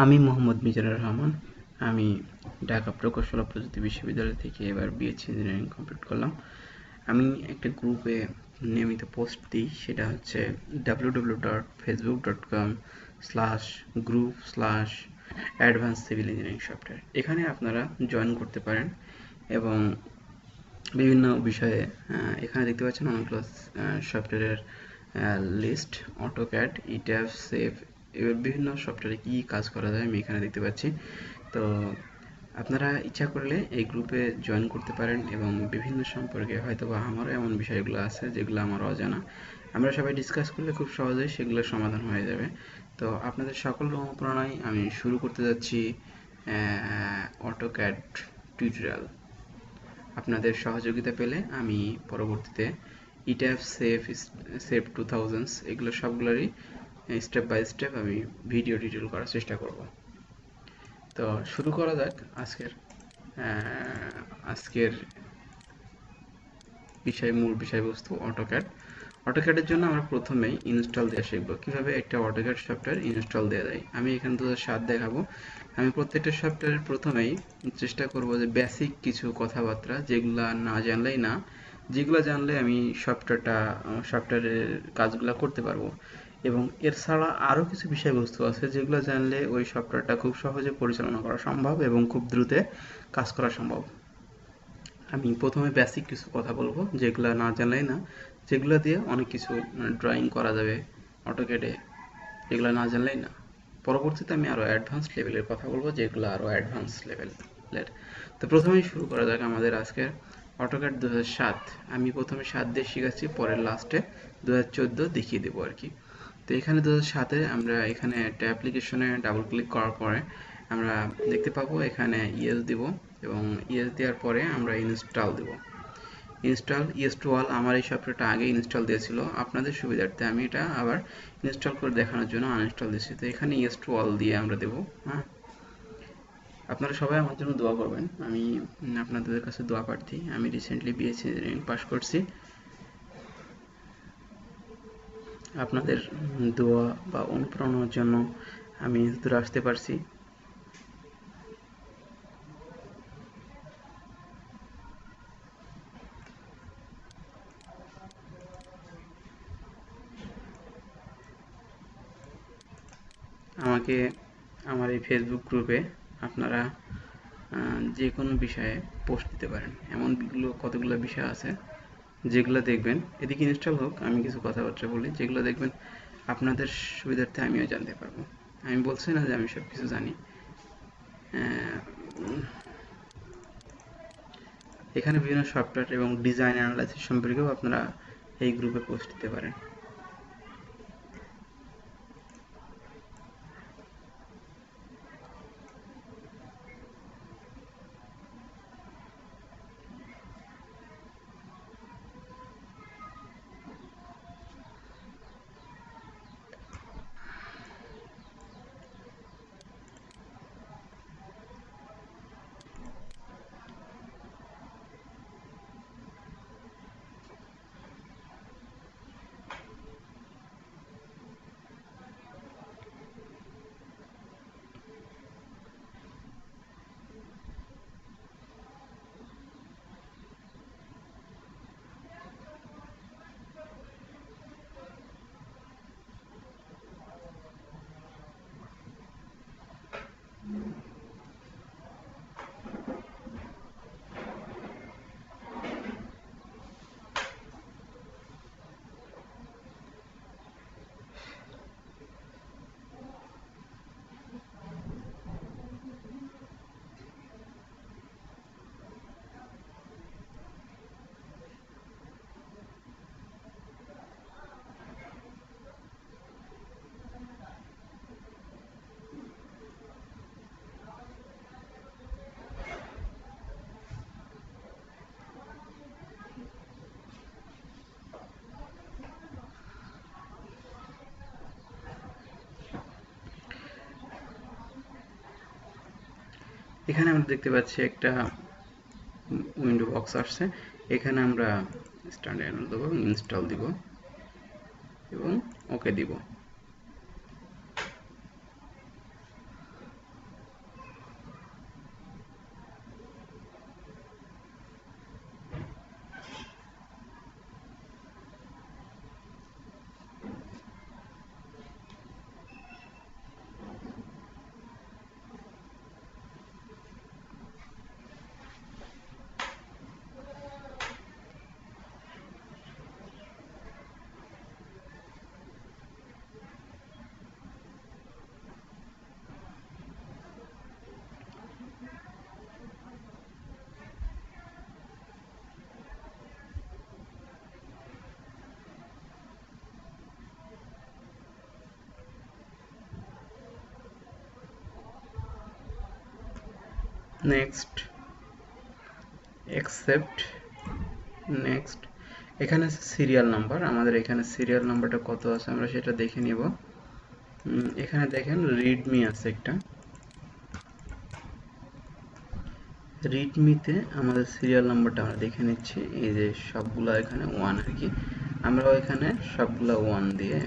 আমি মোহাম্মদ মিজানুর রহমান। আমি ঢাকা প্রকৌশল ও প্রযুক্তি বিশ্ববিদ্যালয় থেকে এবার বিএসসি ইঞ্জিনিয়ারিং কমপ্লিট করলাম। আমি একটা গ্রুপে নিয়মিত পোস্ট দিই, সেটা হচ্ছে www.facebook.com/group/advanced civil engineering software। এখানে আপনারা জয়েন করতে পারেন এবং বিভিন্ন বিষয়ে এখানে দেখতে পাচ্ছেন অনেকগুলো সফটওয়্যারের লিস্ট, অটোক্যাড, ইট্যাব, সেভ, এবার বিভিন্ন সফটওয়্যারে কী কাজ করা যায় আমি এখানে দেখতে পাচ্ছি। তো আপনারা ইচ্ছা করলে এই গ্রুপে জয়েন করতে পারেন এবং বিভিন্ন সম্পর্কে হয়তোবা আমারও এমন বিষয়গুলো আছে যেগুলো আমার অজানা, আমরা সবাই ডিসকাস করলে খুব সহজেই সেগুলোর সমাধান হয়ে যাবে। তো আপনাদের সকল অনুপ্রেরণায় আমি শুরু করতে যাচ্ছি অটোক্যাড টিউটোরিয়াল। আপনাদের সহযোগিতা পেলে আমি পরবর্তীতে ইট্যাব, সেভ 2000 এগুলো সবগুলোরই স্টেপ বাই স্টেপ আমি ভিডিও টিউটোরিয়াল করার চেষ্টা করব। তো শুরু করা যাক আজকের মূল বিষয়বস্তু অটোক্যাড। অটোক্যাডের জন্য আমরা প্রথমেই ইনস্টল দেওয়া শিখব, কীভাবে একটা অটোক্যাড সফটওয়্যার ইনস্টল দেওয়া যায়। আমি এখানে 2007 দেখাবো। আমি প্রত্যেকটা সফটওয়্যারের প্রথমেই চেষ্টা করব যে বেসিক কিছু কথাবার্তা যেগুলা না জানলেই না, যেগুলো জানলে আমি সফটওয়্যারের কাজগুলো করতে পারবো। এবং এর ছাড়া আরও কিছু বিষয়বস্তু আছে যেগুলো জানলে ওই সফটওয়্যারটা খুব সহজে পরিচালনা করা সম্ভব এবং খুব দ্রুত কাজ করা সম্ভব। আমি প্রথমে বেসিক কিছু কথা বলবো যেগুলো না জানলেই না, যেগুলো দিয়ে অনেক কিছু ড্রয়িং করা যাবে অটোক্যাডে, যেগুলো না জানলেই না। পরবর্তীতে আমি আরও অ্যাডভান্স লেভেলের কথা বলবো যেগুলো আরও অ্যাডভান্স লেভেলের। তো প্রথমেই শুরু করা যাক আমাদের আজকের অটোক্যাড 2007। আমি প্রথমে 7 দিয়ে শিখাচ্ছি, পরের লাস্টে 2014 দেখিয়ে দেবো আর কি। তো এখানে 2007-এ আমরা এখানে একটা অ্যাপ্লিকেশনে ডাবল ক্লিক করার পরে আমরা দেখতে পাবো এখানে ইয়েস দিব এবং ইয়েস দেওয়ার পরে আমরা ইনস্টল দেব। Install yes to all. আমার এই সফটওয়্যারটা আগে ইনস্টল দিয়েছিল, আপনাদের সুবিধার্থে আমি এটা আবার ইনস্টল করে দেখানোর জন্য আনইনস্টল দিয়েছি। তো এখানে ইয়েস টু অল দিয়ে আমরা দেবো। হ্যাঁ, আপনারা সবাই আমার জন্য দোয়া করবেন, আমি আপনাদের কাছে দোয়া প্রার্থী। আমি রিসেন্টলি বিএসসি ইঞ্জিনিয়ারিং পাস করছি, আপনাদের দোয়া বা অনুপ্রেরণার জন্য আমি দূরে আসতে পারছি। আমাকে আমার এই ফেসবুক গ্রুপে আপনারা যে কোনো বিষয়ে পোস্ট দিতে পারেন। কতগুলো বিষয় আছে যেগুলো দেখবেন, এদিকে ইনস্টল হোক, আমি কিছু কথাবার্তা বলি, যেগুলো দেখবেন আপনাদের সুবিধার্থে আমিও জানতে পারবো। আমি বলছি না যে আমি সব কিছু জানি। এখানে বিভিন্ন সফটওয়্যার এবং ডিজাইন অ্যানালাইসিস সম্পর্কেও আপনারা এই গ্রুপে পোস্ট দিতে পারেন। এখানে আমরা দেখতে পাচ্ছি একটা উইন্ডো বক্স আসছে। এখানে আমরা স্ট্যান্ডার্ড দেবো, ইনস্টল দিব এবং ওকে দিব। Next, accept, next. এখানে সিরিয়াল নাম্বার, আমাদের এখানে সিরিয়াল নাম্বারটা কত আছে আমরা সেটা দেখে নিব। এখানে দেখেন রিডমি আছে একটা, রিডমিতে আমাদের সিরিয়াল নাম্বারটা আমরা দেখে নিচ্ছি। এই যে সবগুলা এখানে 1 আর কি, আমরা এখানে সবগুলা 1 দিয়ে,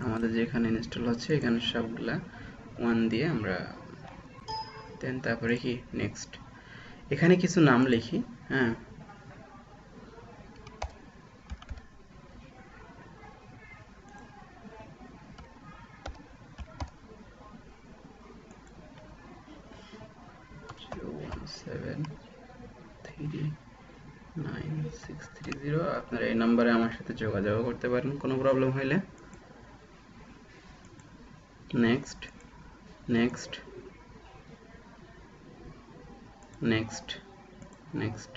আমাদের যেখানে ইনস্টল হচ্ছে এখানে সবগুলা 1 দিয়ে আমরা দেন তারপরে কি নেক্সট। এখানে কিছু নাম লিখি, হ্যাঁ, আপনারা এই নাম্বারে আমার সাথে যোগাযোগ করতে পারেন কোনো প্রবলেম হইলে। Next, next, next, next.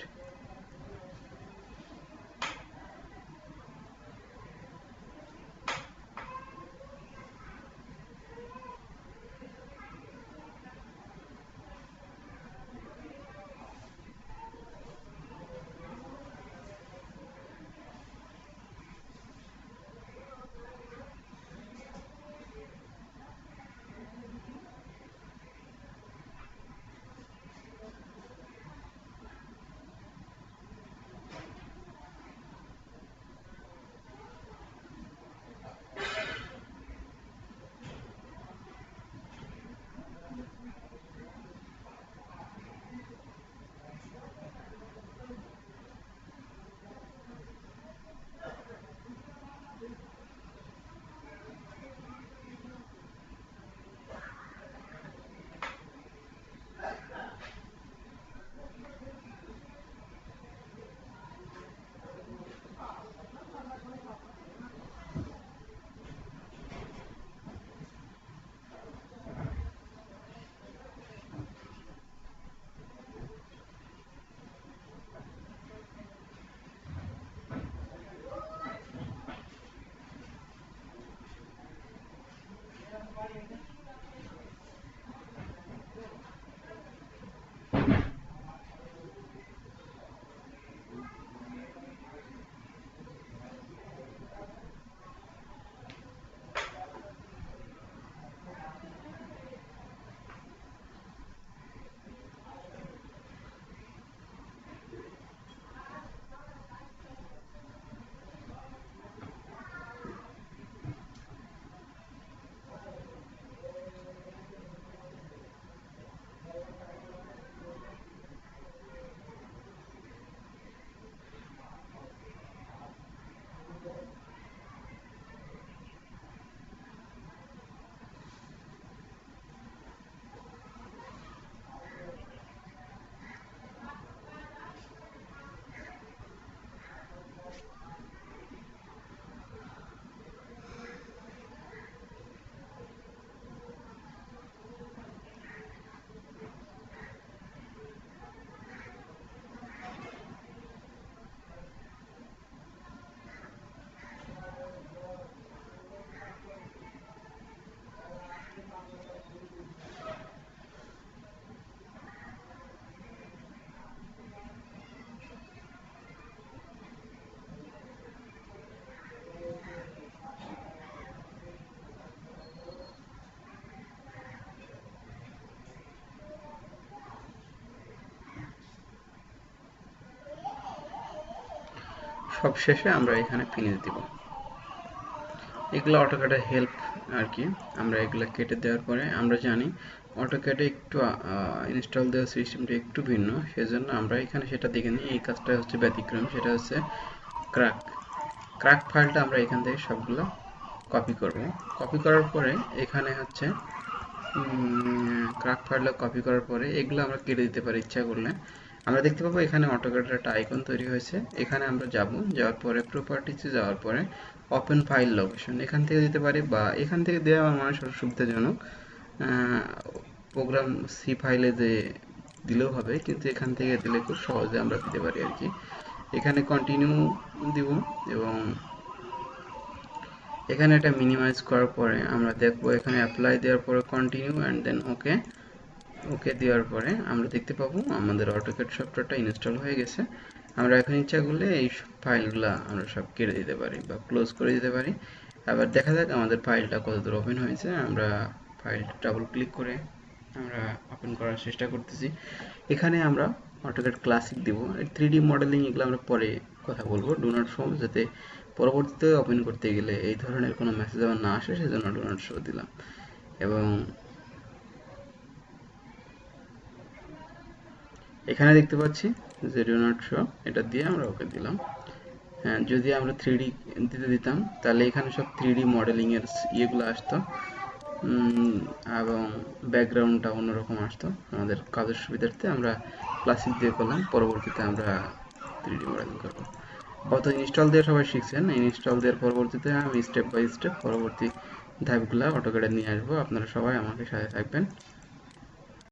সব শেষে আমরা এখানে ফিনিশ দিব। এগুলো অটোক্যাডের হেল্প আর কি। আমরা এগুলো কেটে দেওয়ার পরে আমরা জানি অটোক্যাডে একটু ইনস্টল দেওয়ার সিস্টেমটা একটু ভিন্ন, সেজন্য আমরা এখানে সেটা দেখে নিই। এই কাজটা হচ্ছে ব্যতিক্রম, সেটা হচ্ছে ক্র্যাক। ক্র্যাক ফাইলটা আমরা এখান থেকে সবগুলো কপি করব। কপি করার পরে এখানে হচ্ছে ক্র্যাক ফাইলটা কপি করার পরে এগুলো আমরা কেটে দিতে পারি ইচ্ছা করলে। আমরা দেখতে পাবো এখানে অটোক্যাডের একটা আইকন তৈরি হয়েছে, এখানে আমরা যাওয়ার পরে প্রপার্টিসে যাওয়ার পরে ওপেন ফাইল লোকেশন এখান থেকে দিতে পারি, বা এখান থেকে দেওয়া আমার মনে হয় সুবিধাজনক। প্রোগ্রাম সি ফাইলে যে দিলেও হবে, কিন্তু এখান থেকে দিলে খুব সহজে আমরা দিতে পারি আর কি। এখানে কন্টিনিউ দিব এবং এখানে এটা মিনিমাইজ করার পরে আমরা দেখবো এখানে অ্যাপ্লাই দেওয়ার পরে কন্টিনিউ অ্যান্ড দেন ওকে। ওকে দেওয়ার পরে আমরা দেখতে পাবো আমাদের অটোক্যাড সফটওয়্যারটা ইনস্টল হয়ে গেছে। আমরা এখন ইচ্ছা করলে এই ফাইলগুলা আমরা সব কেটে দিতে পারি বা ক্লোজ করে দিতে পারি। আবার দেখা যাক আমাদের ফাইলটা কতদূর ওপেন হয়েছে। আমরা ফাইল ডাবল ক্লিক করে আমরা ওপেন করার চেষ্টা করতেছি। এখানে আমরা অটোক্যাড ক্লাসিক দিব। 3D মডেলিং এগুলো আমরা পরে কথা বলবো। ডু নট শো, যাতে পরবর্তীতে ওপেন করতে গেলে এই ধরনের কোনো মেসেজ আবার না আসে, সেজন্য ডু নট শো দিলাম। এবং এখানে দেখতে পাচ্ছি যে ডু নট শো, এটা দিয়ে আমরা ওকে দিলাম। হ্যাঁ, যদি আমরা 3D দিতাম তাহলে এখানে সব 3D মডেলিং এর ইয়েগুলো আসতো, এবং ব্যাকগ্রাউন্ডটা অন্যরকম আসতো। আমাদের কাজের সুবিধার্থে আমরা ক্লাসিক দিয়ে করলাম, পরবর্তীতে আমরা 3D মডেলিং করবো। কত ইনস্টল দিয়ে সবাই শিখছেন, ইনস্টল দেওয়ার পরবর্তীতে আমি স্টেপ বাই স্টেপ পরবর্তী ধাপগুলো অটোক্যাডে নিয়ে আসবো। আপনারা সবাই আমাকে সাথে থাকবেন।